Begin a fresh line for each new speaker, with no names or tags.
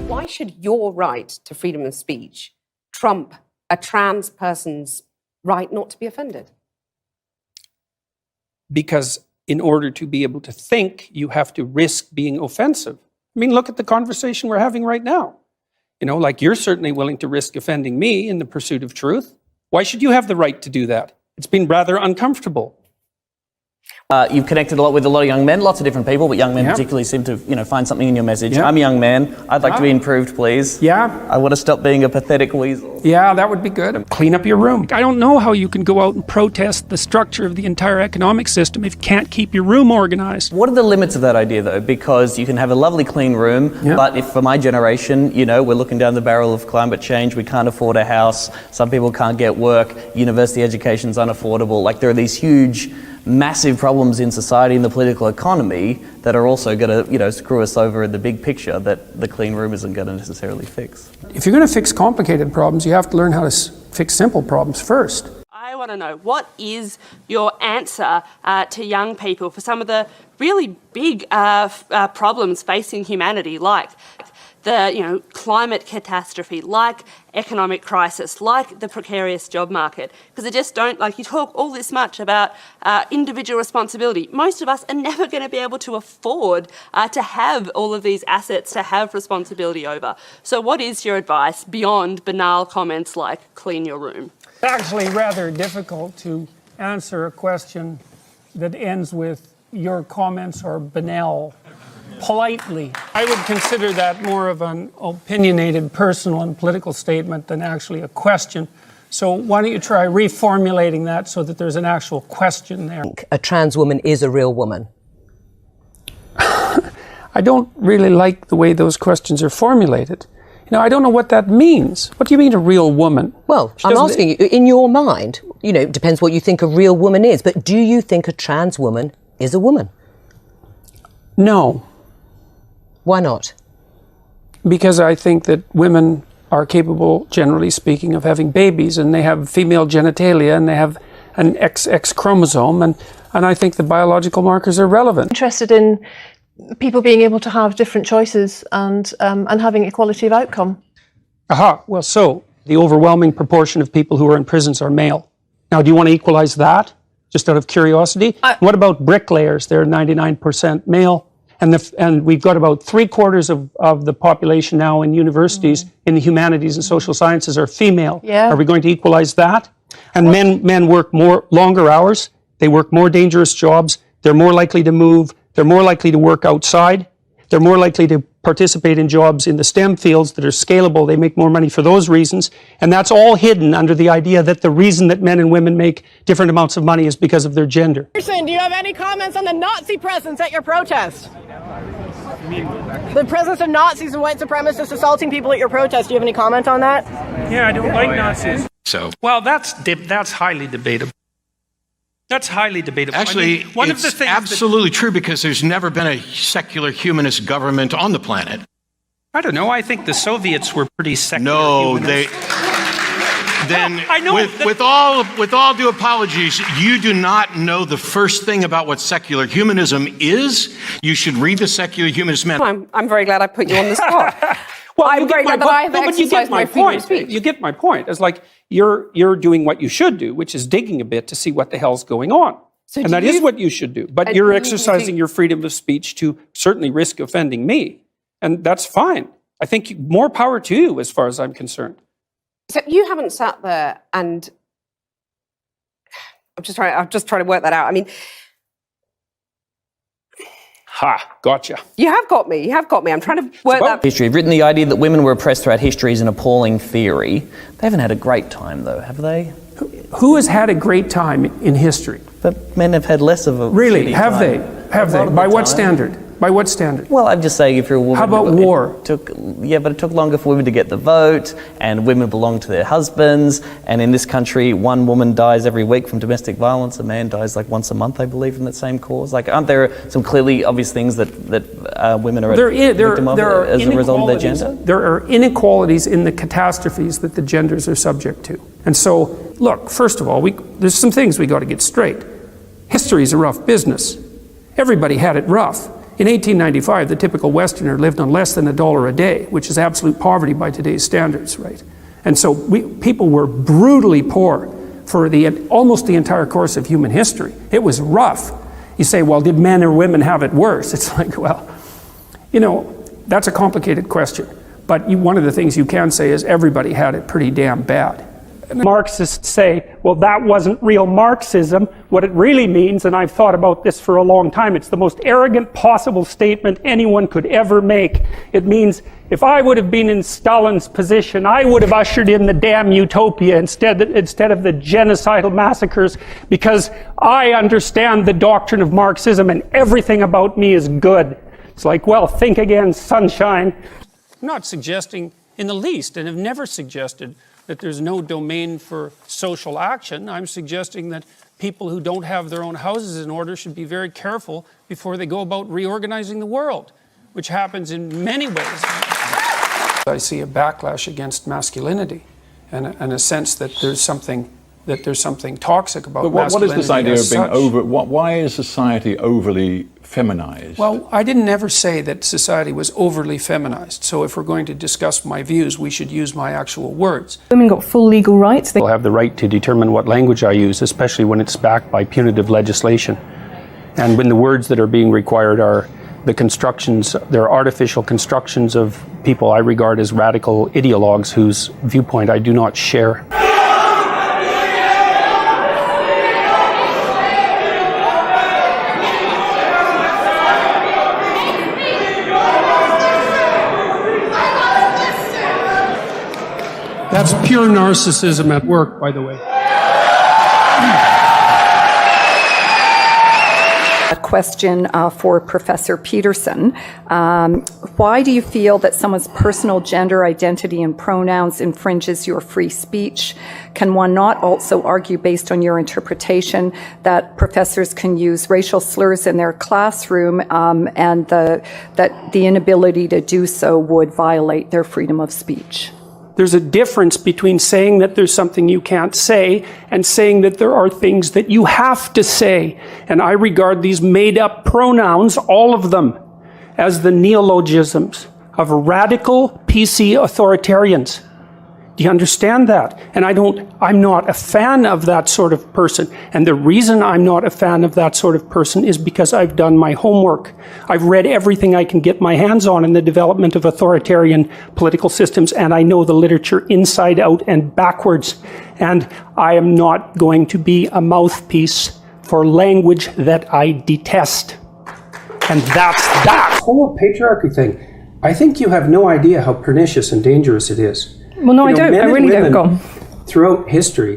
Why should your right to freedom of speech trump a trans person's right not to be offended?
Because in order to be able to think, you have to risk being offensive. I mean, look at the conversation we're having right now. You know, like, you're certainly willing to risk offending me in the pursuit of truth. Why should you have the right to do that? It's been rather uncomfortable.
You've connected a lot with a lot of young men, lots of different people, but young men particularly seem to, find something in your message. I'm a young man. I'd like to be improved, please. I want to stop being a pathetic weasel.
Yeah, that would be good. Clean up your room. I don't know how you can go out and protest the structure of the entire economic system if you can't keep your room organized.
What are the limits of that idea, though? Because you can have a lovely clean room, but if for my generation, we're looking down the barrel of climate change, we can't afford a house, some people can't get work, university education's unaffordable. Like, there are these huge, massive problems in society and the political economy that are also going to, screw us over in the big picture that the clean room isn't going to necessarily fix.
If you're going to fix complicated problems, you have to learn how to fix simple problems first.
I want to know, what is your answer to young people for some of the really big problems facing humanity, like the climate catastrophe, like economic crisis, like the precarious job market? Because they just don't, you talk all this much about individual responsibility. Most of us are never going to be able to afford to have all of these assets to have responsibility over. So what is your advice beyond banal comments like clean your room?
It's actually rather difficult to answer a question that ends with your comments are banal. Politely. I would consider that more of an opinionated personal and political statement than actually a question. So why don't you try reformulating that so that there's an actual question there?
A trans woman is a real woman.
I don't really like the way those questions are formulated. I don't know what that means. What do you mean a real woman?
Well, I'm asking you, in your mind, it depends what you think a real woman is, but do you think a trans woman is a woman?
No.
Why not?
Because I think that women are capable, generally speaking, of having babies, and they have female genitalia, and they have an XX chromosome, and I think the biological markers are relevant.
Interested in people being able to have different choices and having equality of outcome.
Aha, well, so the overwhelming proportion of people who are in prisons are male. Now, do you want to equalize that, just out of curiosity? What about bricklayers? They're 99% male. And we've got about 3/4 of the population now in universities in the humanities and social sciences are female. Are we going to equalize that? And men work longer hours. They work more dangerous jobs. They're more likely to move. They're more likely to work outside. They're more likely to participate in jobs in the STEM fields that are scalable. They make more money for those reasons. And that's all hidden under the idea that the reason that men and women make different amounts of money is because of their gender.
Peterson, do you have any comments on the Nazi presence at your protest? The presence of Nazis and white supremacists assaulting people at your protest. Do you have any comment on that?
Yeah, I don't like Nazis. Well, that's highly debatable. That's highly debatable.
Actually, it's absolutely true, because there's never been a secular humanist government on the planet.
I don't know. I think the Soviets were pretty secular.
No,
humanists.
Then,
I know
with all due apologies, you do not know the first thing about what secular humanism is. You should read the Secular Humanist Manifesto.
I'm very glad I put you on the spot.
Well,
I'm very glad that I have exercised my freedom of speech.
You get my point. It's like you're doing what you should do, which is digging a bit to see what the hell's going on. And that is what you should do. But you're exercising your freedom of speech to certainly risk offending me. And that's fine. I think more power to you as far as I'm concerned.
Except you haven't sat there and I'm just trying to work that out. I mean,
Gotcha.
You have got me. I'm trying to work that.
History. You've written the idea that women were oppressed throughout history is an appalling theory. They haven't had a great time, though, have they?
Who has had a great time in history?
But men have had less of a
Really?
shitty
Have
time.
they? Have they? By what standard? By what standard?
Well, I'm just saying, if you're a woman...
How about war?
But it took longer for women to get the vote, and women belong to their husbands, and in this country, one woman dies every week from domestic violence, a man dies like once a month, I believe, from that same cause. Like, aren't there some clearly obvious things that women are victim of as a result of their gender?
There are inequalities in the catastrophes that the genders are subject to. And so, look, first of all, there's some things we got to get straight. History is a rough business. Everybody had it rough. In 1895, the typical Westerner lived on less than $1 a day, which is absolute poverty by today's standards, right? And so people were brutally poor for almost the entire course of human history. It was rough. You say, well, did men or women have it worse? It's like, well, you know, that's a complicated question. But one of the things you can say is everybody had it pretty damn bad.
Marxists say, well, that wasn't real Marxism. What it really means, and I've thought about this for a long time, it's the most arrogant possible statement anyone could ever make. It means, if I would have been in Stalin's position, I would have ushered in the damn utopia instead of the genocidal massacres, because I understand the doctrine of Marxism and everything about me is good. It's like, well, think again, sunshine.
I'm not suggesting in the least, and have never suggested, that there's no domain for social action. I'm suggesting that people who don't have their own houses in order should be very careful before they go about reorganizing the world, which happens in many ways. I see a backlash against masculinity and a sense that there's something toxic about masculinity.
What is this idea of being why is society overly feminized?
Well, I didn't ever say that society was overly feminized. So if we're going to discuss my views, we should use my actual words.
Women got full legal rights.
They have the right to determine what language I use, especially when it's backed by punitive legislation. And when the words that are being required are the constructions, they're artificial constructions of people I regard as radical ideologues whose viewpoint I do not share. That's pure narcissism at work, by the way.
A question for Professor Peterson. Why do you feel that someone's personal gender identity and pronouns infringes your free speech? Can one not also argue, based on your interpretation, that professors can use racial slurs in their classroom and that the inability to do so would violate their freedom of speech?
There's a difference between saying that there's something you can't say and saying that there are things that you have to say. And I regard these made-up pronouns, all of them, as the neologisms of radical PC authoritarians. Do you understand that? And I'm not a fan of that sort of person. And the reason I'm not a fan of that sort of person is because I've done my homework. I've read everything I can get my hands on in the development of authoritarian political systems, and I know the literature inside out and backwards. And I am not going to be a mouthpiece for language that I detest. And that's that. The whole patriarchy thing, I think you have no idea how pernicious and dangerous it is.
Well, no, I don't. I really don't. Go on.
Throughout history